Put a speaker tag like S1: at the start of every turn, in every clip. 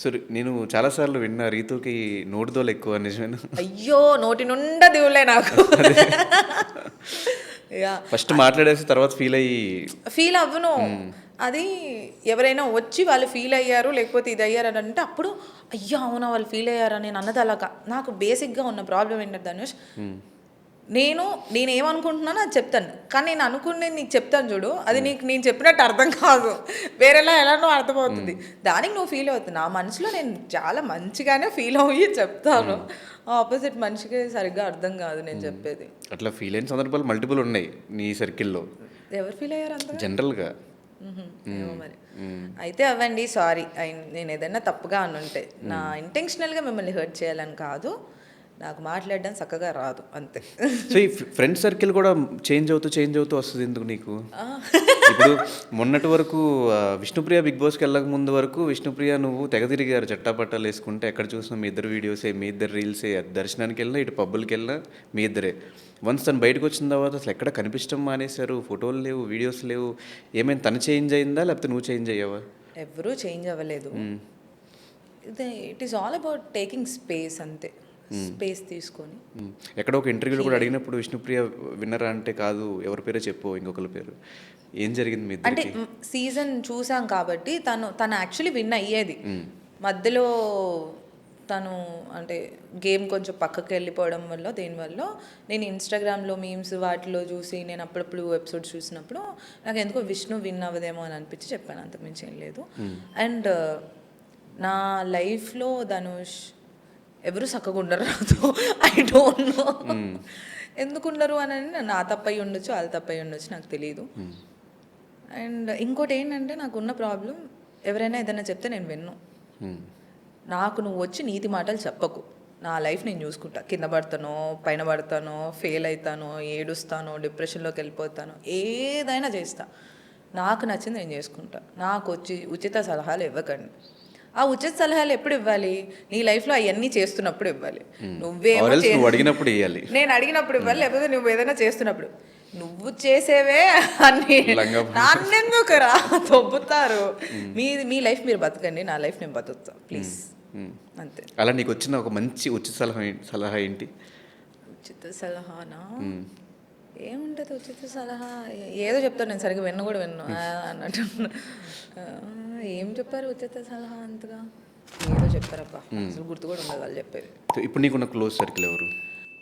S1: So నేను చాలాసార్లు విన్నా రీతుకి నోటిదోలు ఎక్కువ, నిజమేనా?
S2: అయ్యో నోటి నుండా దిగులే నాకు. యా
S1: ఫస్ట్ మాట్లాడేసి తర్వాత ఫీల్ అయ్యి
S2: ఫీల్ అవ్వను. అది ఎవరైనా వచ్చి వాళ్ళు ఫీల్ అయ్యారు లేకపోతే ఇది అయ్యారు అని అంటే అప్పుడు అయ్యో అవునా వాళ్ళు ఫీల్ అయ్యారా నేను అన్నది అలాగా. నాకు బేసిక్గా ఉన్న ప్రాబ్లం ఏంటంటే ధనుష్, నేనేమనుకుంటున్నానో అది చెప్తాను, కానీ నేను అనుకునేది నీకు చెప్తాను చూడు, అది నీకు నేను చెప్పినట్టు అర్థం కాదు, వేరేలా ఎలానో అర్థమవుతుంది, దానికి నువ్వు ఫీల్ అవుతుంది. నా మనసులో నేను చాలా మంచిగానే ఫీల్ అయ్యి చెప్తాను, ఆపోజిట్ మనిషికి సరిగ్గా అర్థం కాదు నేను చెప్పేది.
S1: అట్లా ఫీల్ అయిన సందర్భాలు మల్టిపుల్ ఉన్నాయి నీ సర్కిల్లో.
S2: ఎవరు ఫీల్ అయ్యారు అంత
S1: జనరల్గా?
S2: ఏమో మరి. అయితే అవ్వండి, సారీ నేను ఏదైనా తప్పుగా అనుంటే. నా ఇంటెన్షనల్గా మిమ్మల్ని హర్ట్ చేయాలని కాదు, నాకు మాట్లాడడం చక్కగా రాదు అంతే.
S1: సో ఈ ఫ్రెండ్ సర్కిల్ కూడా చేంజ్ అవుతూ వస్తుంది ఎందుకు నీకు? ఇప్పుడు మొన్నటి వరకు విష్ణుప్రియ బిగ్ బాస్కి వెళ్ళక ముందు వరకు విష్ణుప్రియ నువ్వు తెగ తిరిగారు, చట్టాపట్టాలు వేసుకుంటే ఎక్కడ చూసినా మీ ఇద్దరు వీడియోసే, మీ ఇద్దరు రీల్సే, దర్శనానికి వెళ్ళినా ఇటు పబ్బులకి వెళ్ళినా మీ ఇద్దరే. వన్స్ తను బయటకు వచ్చిన తర్వాత అసలు ఎక్కడ కనిపించడం మానేశారు, ఫోటోలు లేవు, వీడియోస్ లేవు. ఏమైనా తను చేంజ్ అయిందా లేకపోతే నువ్వు చేంజ్ అయ్యావా?
S2: ఎవరూ చేంజ్ అవ్వలేదు. It is all about taking space అంతే. స్పేస్ తీసుకొని
S1: ఎక్కడో ఒక ఇంటర్వ్యూలో కూడా అడిగినప్పుడు విష్ణుప్రియ విన్నరా అంటే కాదు, ఎవరి పేరే చెప్పు, ఇంకొకరి పేరు. ఏం జరిగింది మీ
S2: అంటే సీజన్ చూసాం కాబట్టి తను యాక్చువల్లీ విన్ అయ్యేది. మధ్యలో తను అంటే గేమ్ కొంచెం పక్కకి వెళ్ళిపోవడం వల్ల దేనివల్ల నేను ఇన్స్టాగ్రామ్లో మీమ్స్ వాటిలో చూసి నేను అప్పుడప్పుడు ఎపిసోడ్స్ చూసినప్పుడు నాకు ఎందుకో విష్ణు విన్ అవ్వదేమో అని అనిపించి చెప్పాను, అంతకుమించి ఏం లేదు. అండ్ నా లైఫ్లో ధనుష్ ఎవరు చక్కగా ఉండరు రాదు, ఐ డోంట్ నో ఎందుకు ఉండరు అని. నా తప్పయి ఉండొచ్చు, అది తప్పయి ఉండొచ్చు, నాకు తెలియదు. అండ్ ఇంకోటి ఏంటంటే నాకున్న ప్రాబ్లం, ఎవరైనా ఏదైనా చెప్తే నేను విన్ను. నాకు నువ్వు వచ్చి నీతి మాటలు చెప్పకు, నా లైఫ్ నేను చూసుకుంటా. కింద పడతానో, పైన పడతానో, ఫెయిల్ అవుతానో, ఏడుస్తానో, డిప్రెషన్లోకి వెళ్ళిపోతాను, ఏదైనా చేస్తా. నాకు నచ్చింది నేను చేసుకుంటా. నాకు వచ్చి ఉచిత సలహాలు ఇవ్వకండి. ఆ ఉచిత సలహాలు ఎప్పుడు ఇవ్వాలి? నీ లైఫ్లో అవన్నీ చేస్తున్నప్పుడు ఇవ్వాలి. నువ్వేమో
S1: అడిగినప్పుడు ఇవ్వాలి,
S2: నేను అడిగినప్పుడు ఇవ్వాలి, లేకపోతే నువ్వు ఏదైనా చేస్తున్నప్పుడు. నువ్వు చేసేవే అని నన్నెందుకు రా తొబ్బుతారు. మీ లైఫ్ మీరు బతకండి, నా లైఫ్ నేను బతుకుతా ప్లీజ్, అంతే.
S1: అలా నీకు వచ్చిన ఒక మంచి ఉచిత సలహా ఏంటి?
S2: ఉచిత సలహానా? ఏముంటుంది ఉచిత సలహా? ఏదో చెప్తాను, నేను సరిగ్గా విన్ను కూడా విన్ను అన్నట్టు. ఏం చెప్పారు ఉచిత సలహా అంతగా? ఏదో చెప్పారబ్బా, అసలు గుర్తు కూడా ఉండదు వాళ్ళు చెప్పేది.
S1: ఇప్పుడు నీకున్న క్లోజ్ సర్కిల్ ఎవరు?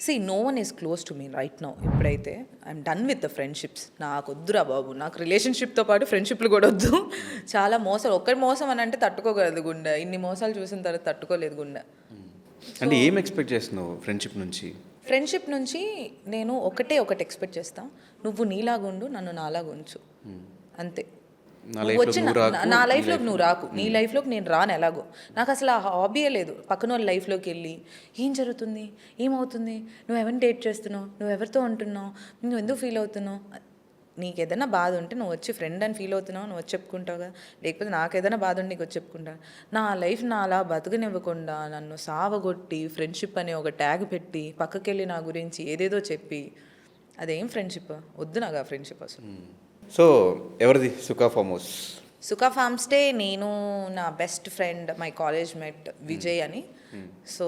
S2: See, no one is close to me right now. ఇప్పుడైతే I'm done with the friendships. నాకు వద్దురా బాబు, నాకు రిలేషన్షిప్తో పాటు ఫ్రెండ్షిప్లు కూడా వద్దు. చాలా మోసాలు, ఒక్కటి మోసం అని అంటే తట్టుకోగలదు గుండె, ఇన్ని మోసాలు చూసిన తర్వాత తట్టుకోలేదు గుండె.
S1: అంటే ఏం ఎక్స్పెక్ట్ చేస్తున్నావు ఫ్రెండ్షిప్ నుంచి?
S2: ఫ్రెండ్షిప్ నుంచి నేను ఒకటి ఎక్స్పెక్ట్ చేస్తా, నువ్వు నీలాగుండు, నన్ను నాలాగుంచు, అంతే. వచ్చి నా లైఫ్లోకి నువ్వు రాకు, నీ లైఫ్లోకి నేను రాను ఎలాగో. నాకు అసలు ఆ హాబీయే లేదు. పక్కన వాళ్ళ లైఫ్లోకి వెళ్ళి ఏం జరుగుతుంది, ఏమవుతుంది, నువ్వు ఎవరిని డేట్ చేస్తున్నావు, నువ్వు ఎవరితో ఉంటున్నావు, నువ్వు ఎందుకు ఫీల్ అవుతున్నావు, నీకు ఏదైనా బాధ ఉంటే నువ్వు వచ్చి ఫ్రెండ్ అని ఫీల్ అవుతున్నావు, నువ్వు వచ్చి చెప్పుకుంటావు కదా. లేకపోతే నాకు ఏదైనా బాధ ఉంటే నీకు వచ్చి చెప్పుకుంటా. నా లైఫ్ నా అలా బతకనివ్వకుండా నన్ను సావగొట్టి ఫ్రెండ్షిప్ అనే ఒక ట్యాగ్ పెట్టి పక్కకెళ్ళి నా గురించి ఏదేదో చెప్పి, అదేం ఫ్రెండ్షిప్? వద్దు నాకు ఆ ఫ్రెండ్షిప్ అసలు.
S1: సో ఎవరిది Sukha farm house?
S2: Sukha farm stay నేను, నా best friend, my college mate Vijay అని. సో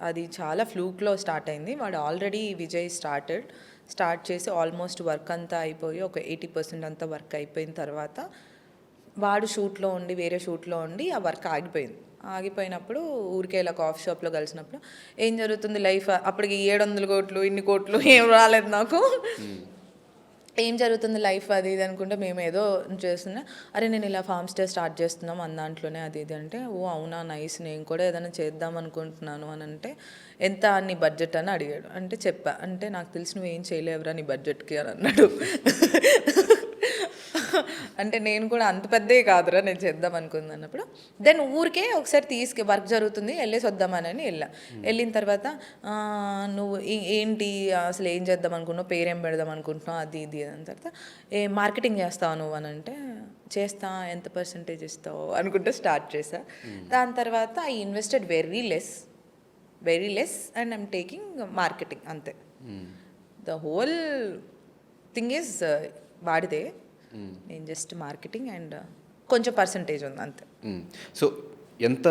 S2: అది చాలా ఫ్లూక్లో స్టార్ట్ అయింది. వాడు ఆల్రెడీ విజయ్ స్టార్ట్ చేసి ఆల్మోస్ట్ వర్క్ అంతా అయిపోయి ఒక 80% అంతా వర్క్ అయిపోయిన తర్వాత వాడు షూట్లో ఉండి, వేరే షూట్లో ఉండి ఆ వర్క్ ఆగిపోయినప్పుడు ఊరికే ఇలా కాఫీ షాప్లో కలిసినప్పుడు ఏం జరుగుతుంది లైఫ్, అప్పటికి 700 కోట్లు ఇన్ని కోట్లు ఏం రాలేదు నాకు, ఏం జరుగుతుంది లైఫ్ అది ఇది అనుకుంటే మేము ఏదో చేస్తున్నా. అరే నేను ఇలా ఫామ్ స్టే స్టార్ట్ చేస్తున్నాం అన్న దాంట్లోనే అది ఇది అంటే, ఓ అవునా నైస్, నేను కూడా ఏదైనా చేద్దాం అనుకుంటున్నాను అని అంటే, ఎంత నీ బడ్జెట్ అని అడిగాడు. అంటే చెప్పా, అంటే నాకు తెలిసి నువ్వు ఏం చేయలేవురా నీ బడ్జెట్కి అని అన్నాడు. అంటే నేను కూడా అంత పెద్దే కాదురా నేను చేద్దాం అనుకుంది అన్నప్పుడు, దెన్ ఊరికే ఒకసారి వర్క్ జరుగుతుంది వెళ్ళేసి వద్దామని వెళ్ళిన తర్వాత నువ్వు ఏంటి అసలు ఏం చేద్దాం అనుకున్నావు, పేరేం పెడదాం అనుకుంటున్నావు, అది ఇది అని తర్వాత మార్కెటింగ్ చేస్తావు నువ్వు అని అంటే, చేస్తా, ఎంత పర్సంటేజ్ ఇస్తావు అనుకుంటే స్టార్ట్ చేసా. దాని తర్వాత I invested very less and I'm taking marketing, అంతే. ద హోల్ థింగ్ ఈజ్ వాడితే, నేను జస్ట్ మార్కెటింగ్ అండ్ కొంచెం పర్సంటేజ్ ఉంది అంతే.
S1: సో ఎంత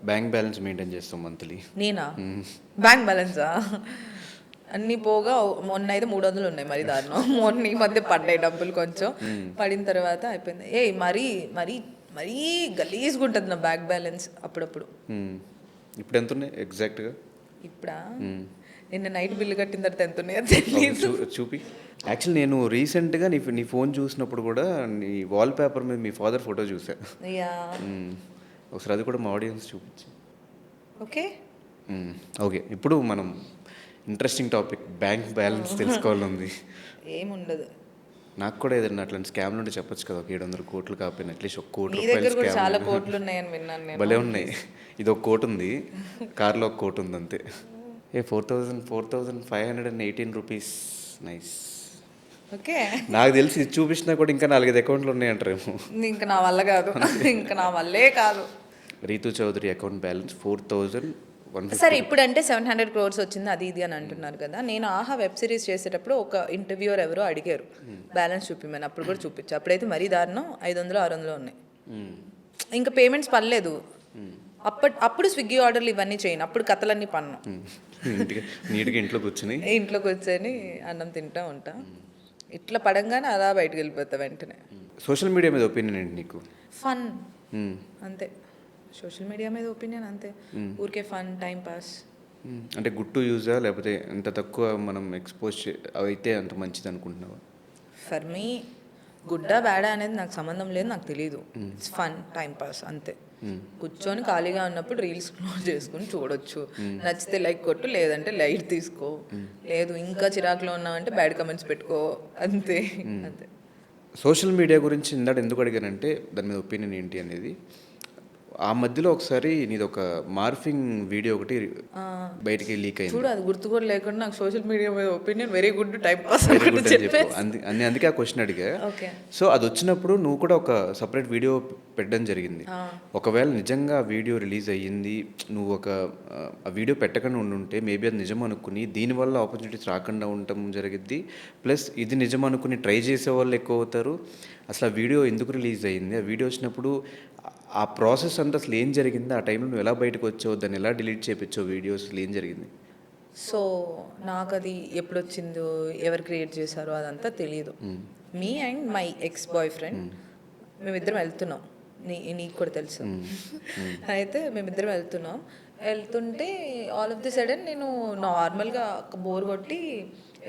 S1: బ్యాంక్ బ్యాలెన్స్ మెయింటైన్ చేస్తాం మంత్లీ?
S2: నేనా? బ్యాంక్ బ్యాలెన్సా? అన్నీ పోగా మొన్న అయితే 300 ఉన్నాయి, మరి దారుణం. మొన్న ఈ మధ్య పడ్డాయి డబ్బులు కొంచెం, పడిన తర్వాత అయిపోయింది. మరీ మరీ మరీ గలీజ్గా ఉంటుంది నా బ్యాంక్ బ్యాలెన్స్ అప్పుడప్పుడు.
S1: ఇప్పుడు ఎంత ఉన్నాయి ఎగ్జాక్ట్గా?
S2: ఇప్పుడా? నిన్న నైట్ బిల్లు కట్టిన తర్వాత ఎంత ఉన్నాయో తెలియదు.
S1: చూపి. యాక్చువల్లీ నేను రీసెంట్గా నీ ఫోన్ చూసినప్పుడు కూడా నీ వాల్ పేపర్ మీద మీ ఫాదర్ ఫోటో చూసా. ఒకసారి అది కూడా మా ఆడియన్స్ చూపించి.
S2: ఓకే
S1: ఓకే, ఇప్పుడు మనం ఇంట్రెస్టింగ్ టాపిక్ బ్యాంక్ బ్యాలెన్స్ తెలుసుకోవాలంది.
S2: ఏముండదు.
S1: నాకు కూడా ఏదైనా అట్లాంటి స్కామ్ నుండి చెప్పొచ్చు కదా, ఒక 700 కోట్లు కాకపోయినా అట్లీస్ట్ 1 కోటి
S2: మీ దగ్గర కూడా చాలా
S1: రూపాయలు
S2: కోట్లు ఉన్నాయని విన్నాను నేను.
S1: భలే ఉన్నాయి. ఇది 1 కోటి ఉంది, కార్లో 1 కోటి ఉంది అంతే. 4,518 రూపీస్. నైస్.
S2: ఓకే,
S1: నాకు తెలిసి ఇది చూపించినా కూడా ఇంకా 4-5 అకౌంట్లు ఉన్నాయంటారేమో.
S2: ఇంకా నా వల్ల కాదు, ఇంకా నా వల్లే కాదు.
S1: Ritu Chaudhary account balance 4,150.
S2: సరే, ఇప్పుడు అంటే 700 crores వచ్చింది అది ఇది అని అంటున్నారు కదా. నేను ఆహా వెబ్ సిరీస్ చేసేటప్పుడు ఒక ఇంటర్వ్యూర్ ఎవరో అడిగారు బ్యాలెన్స్ చూపిమని, అప్పుడు కూడా చూపించా. అప్పుడైతే మరీ దారుణం 500-600 ఉన్నాయి. ఇంకా పేమెంట్స్ పర్లేదు. అప్పుడు స్విగ్గీ ఆర్డర్లు ఇవన్నీ చేయను, అప్పుడు కథలన్నీ పన్ను.
S1: నీట్గా ఇంట్లో కూర్చొని
S2: అన్నం తింటా ఉంటా. ఇట్లా పడంగానే అలా బయటకు వెళ్ళిపోతా వెంటనే.
S1: సోషల్ మీడియా మీద ఒపీనియన్ ఏంటి నీకు?
S2: ఫన్ అంతే. సోషల్ మీడియా మీద ఒపీనియన్ అంతే, ఊరికే ఫన్, టైం పాస్.
S1: అంటే గుడ్ టు యూజా, లేకపోతే ఎంత తక్కువ మనం ఎక్స్పోజ్ అయితే అంత మంచిది అనుకుంటున్నావా?
S2: ఫర్ మీ గుడ్డా బ్యాడా అనేది నాకు సంబంధం లేదు, నాకు తెలియదు. ఇట్స్ ఫన్, టైం పాస్ అంతే. కూర్చొని ఖాళీగా ఉన్నప్పుడు రీల్స్ క్లోజ్ చేసుకుని చూడొచ్చు. నచ్చితే లైక్ కొట్టు, లేదంటే లైట్ తీసుకో. లేదు ఇంకా చిరాకులో ఉన్నావంటే బ్యాడ్ కమెంట్స్ పెట్టుకో, అంతే అంతే.
S1: సోషల్ మీడియా గురించి ఇందాక ఎందుకు అడిగానంటే దాని మీద ఒపీనియన్ ఏంటి అనేది. ఆ మధ్యలో ఒకసారి నీది ఒక మార్ఫింగ్ వీడియో ఒకటి బయటికి లీక్ అయింది
S2: చూడు. అది గుర్తు కూడా లేకుండా నాకు సోషల్ మీడియా మీద opinion very good, time pass
S1: అందుకే ఆ క్వశ్చన్ అడిగా. సో అది వచ్చినప్పుడు నువ్వు కూడా ఒక సపరేట్ వీడియో పెట్టడం జరిగింది. ఒకవేళ నిజంగా ఆ వీడియో రిలీజ్ అయ్యింది, నువ్వు ఆ వీడియో పెట్టకుండా ఉండుంటే మేబీ అది నిజం అనుకుని దీనివల్ల ఆపర్చునిటీస్ రాకుండా ఉండటం జరిగింది. ప్లస్ ఇది నిజం అనుకుని ట్రై చేసే వాళ్ళు ఎక్కువ అవుతారు. అసలు ఆ వీడియో ఎందుకు రిలీజ్ అయ్యింది, ఆ వీడియో వచ్చినప్పుడు ఆ ప్రాసెస్ అంతా అసలు ఏం జరిగింది, ఆ టైంలో నువ్వు ఎలా బయటకు వచ్చావు, దాన్ని ఎలా డిలీట్ చేయించావు వీడియోస్, అసలు ఏం జరిగింది?
S2: సో నాకు అది ఎప్పుడు వచ్చిందో, ఎవరు క్రియేట్ చేశారో అదంతా తెలియదు. Me and my ex boy friend మేమిద్దరం వెళ్తున్నాం, నీకు కూడా తెలుసు. అయితే మేమిద్దరం వెళ్తుంటే ఆల్ ఆఫ్ ది సడన్ నేను నార్మల్గా బోర్ కొట్టి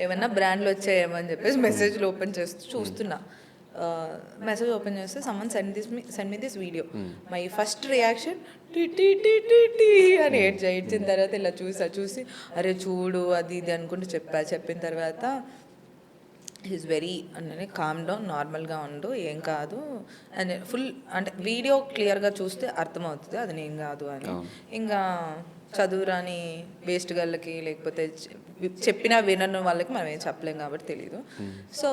S2: ఏమన్నా బ్రాండ్లు వచ్చాయేమో అని చెప్పేసి మెసేజ్లు ఓపెన్ చేస్తూ చూస్తున్నా. మెసేజ్ ఓపెన్ చేస్తే someone send me this video. My first reaction tea అని ఏడ్చిన తర్వాత ఇలా చూసి అరే చూడు అది ఇది అనుకుంటూ చెప్పిన తర్వాత ఈజ్ వెరీ అంటే కామ్ డౌన్, నార్మల్గా ఉండు, ఏం కాదు అని ఫుల్ అంటే వీడియో క్లియర్గా చూస్తే అర్థమవుతుంది అది నేను కాదు అని. ఇంకా చదువురాని వేస్ట్ గళ్ళకి లేకపోతే చెప్పినా వినను వాళ్ళకి మనం ఏం చెప్పలేం కాబట్టి తెలీదు. సో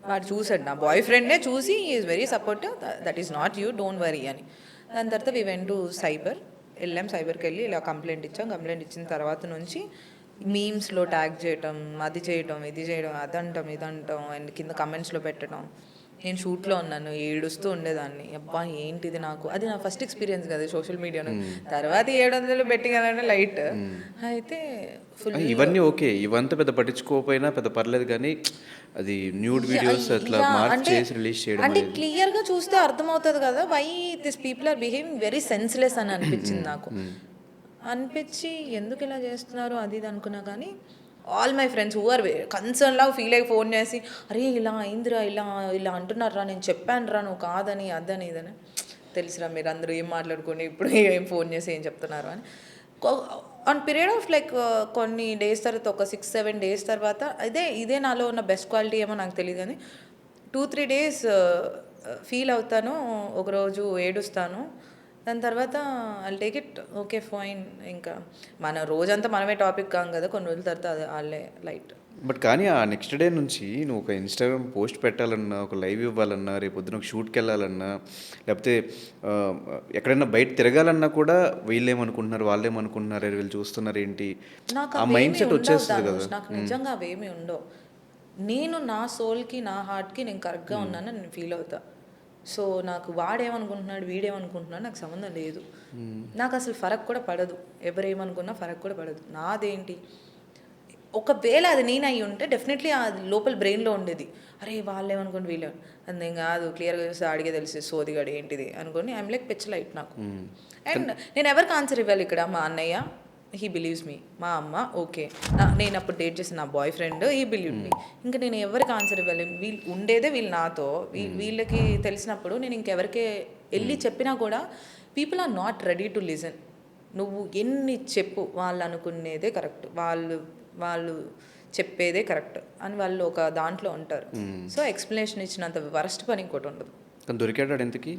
S2: వాడు చూసాడు, నా బాయ్ ఫ్రెండ్నే చూసి is very supportive, that is not you, don't worry అని. దాని తర్వాత వి వెంట్ టు సైబర్కి వెళ్ళి ఇలా కంప్లైంట్ ఇచ్చిన తర్వాత నుంచి మీమ్స్లో ట్యాగ్ చేయటం, అది చేయటం, ఇది చేయడం, అదంటాం ఇదంటాం అండ్ కింద కమెంట్స్లో పెట్టడం. నేను షూట్లో ఉన్నాను, ఏడుస్తూ ఉండేదాన్ని. అబ్బా ఏంటిది, నాకు అది నా ఫస్ట్ ఎక్స్పీరియన్స్ కదా సోషల్ మీడియాలో. తర్వాత 700 పెట్టిగానే లైట్ అయితే ఫుల్.
S1: ఇవన్నీ ఓకే, ఇవంతా పెద్ద పట్టించుకోకపోయినా పెద్ద పర్లేదు, కానీ అది న్యూడ్ వీడియోస్ అట్లా మార్క్ చేసి రిలీజ్ చేయడం
S2: అంటే క్లియర్గా చూస్తే అర్థమవుతుంది కదా why this people are behaving very senseless అని అనిపించింది నాకు. అనిపించి ఎందుకు ఇలా చేస్తున్నారు అది ఇది అనుకున్నా. కానీ all my friends who are concern లాగా ఫీల్ అయ్యి ఫోన్ చేసి అరే ఇలా అయిందిరా, ఇలా అంటున్నారా, నేను చెప్పాను రా నువ్వు కాదని అదని ఇదని. తెలుసురా మీరు అందరూ ఏం మాట్లాడుకొని ఇప్పుడు ఏం ఫోన్ చేసి ఏం చెప్తున్నారు అని. ఆన్ పీరియడ్ ఆఫ్ లైక్ కొన్ని డేస్ తర్వాత, ఒక 6-7 డేస్ తర్వాత ఇదే నాలో ఉన్న బెస్ట్ క్వాలిటీ ఏమో నాకు తెలియదు, కానీ 2-3 days ఫీల్ అవుతాను, ఒకరోజు ఏడుస్తాను. దాని తర్వాత I'll take it okay fine. ఇంకా మన రోజంతా మనమే టాపిక్ కాం కదా, కొన్ని రోజుల తర్వాత అది వాళ్ళే లైట్.
S1: బట్ కానీ ఆ నెక్స్ట్ డే నుంచి నువ్వు ఒక ఇన్స్టాగ్రామ్ పోస్ట్ పెట్టాలన్నా, ఒక లైవ్ ఇవ్వాలన్నా, రేపు పొద్దున ఒక షూట్కి వెళ్ళాలన్నా, లేకపోతే ఎక్కడైనా బయట తిరగాలన్నా కూడా వీళ్ళేమనుకుంటున్నారు, వాళ్ళేమనుకుంటున్నారు, వీళ్ళు చూస్తున్నారు ఏంటి, ఆ మైండ్ సెట్ వచ్చేస్తుంది కదా.
S2: నాకు నిజంగా అవేమీ ఉండవు. నేను నా సోల్కి, నా హార్ట్కి నేను కరెక్ట్గా ఉన్నానని నేను ఫీల్ అవుతా. సో నాకు వాడేమనుకుంటున్నాడు వీడేమనుకుంటున్నాడు నాకు సంబంధం లేదు. నాకు అసలు ఫరక్ కూడా పడదు, ఎవరేమనుకున్నా ఫరక్ కూడా పడదు. నాదేంటి, ఒకవేళ అది నేను అయ్యి ఉంటే డెఫినెట్లీ అది లోపల బ్రెయిన్లో ఉండేది, అరే వాళ్ళు ఏమనుకోండి వీళ్ళు అది నేను కాదు, క్లియర్గా చూస్తే అడిగే తెలిసి సోదిగాడు ఏంటిది అనుకోని ఐఎమ్ లైక్ పిచ్ లైట్ నాకు. అండ్ నేను ఎవరికి ఆన్సర్ ఇవ్వాలి ఇక్కడ? మా అన్నయ్య, హీ బిలీవ్స్ మీ. మా అమ్మ ఓకే, నేను అప్పుడు డేట్ చేసిన నా boy friend, he believe me. ఇంకా నేను ఎవరికి ఆన్సర్ ఇవ్వాలి? వీళ్ళు ఉండేదే వీళ్ళు నాతో, వీళ్ళకి తెలిసినప్పుడు నేను ఇంకెవరికి వెళ్ళి చెప్పినా కూడా people are not ready to listen. నువ్వు ఎన్ని చెప్పు వాళ్ళు అనుకునేదే కరెక్ట్, వాళ్ళు చెప్పేదే కరెక్ట్ అని వాళ్ళు ఒక దాంట్లో ఉంటారు. సో ఎక్స్ప్లెనేషన్ ఇచ్చినంత వరస్ట్ పని ఇంకోటి ఉండదు.
S1: దొరికాడు ఎంతకి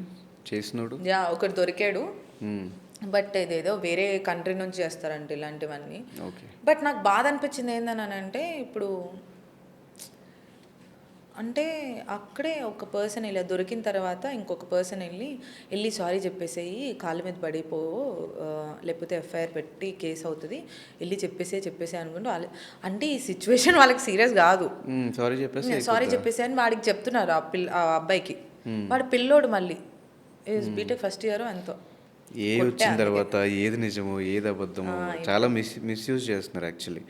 S1: చేసినోడు?
S2: యా, ఒకటి దొరికాడు, బట్ ఇదేదో వేరే కంట్రీ నుంచి చేస్తారంట ఇలాంటివన్నీ. బట్ నాకు బాధ అనిపించింది ఏందని అంటే, ఇప్పుడు అంటే అక్కడే ఒక పర్సన్ ఇలా దొరికిన తర్వాత ఇంకొక పర్సన్ వెళ్ళి సారీ చెప్పేసేయి, కాళ్ళ మీద పడిపో, లేకపోతే ఎఫ్ఐఆర్ పెట్టి కేసు అవుతుంది, వెళ్ళి చెప్పేసే అనుకుంటూ వాళ్ళు, అంటే ఈ సిచ్యువేషన్ వాళ్ళకి సీరియస్ కాదు. సారీ చెప్పేసి అని వాడికి చెప్తున్నారు ఆ అబ్బాయికి. వాడు పిల్లోడు, మళ్ళీ బీటెక్ ఫస్ట్ ఇయర్ ఎంతో.
S1: వచ్చిన తర్వాత ఏది నిజమో ఏది అబద్ధమో చాలా మిస్యూజ్ చేస్తున్నారు యాక్చువల్లీ.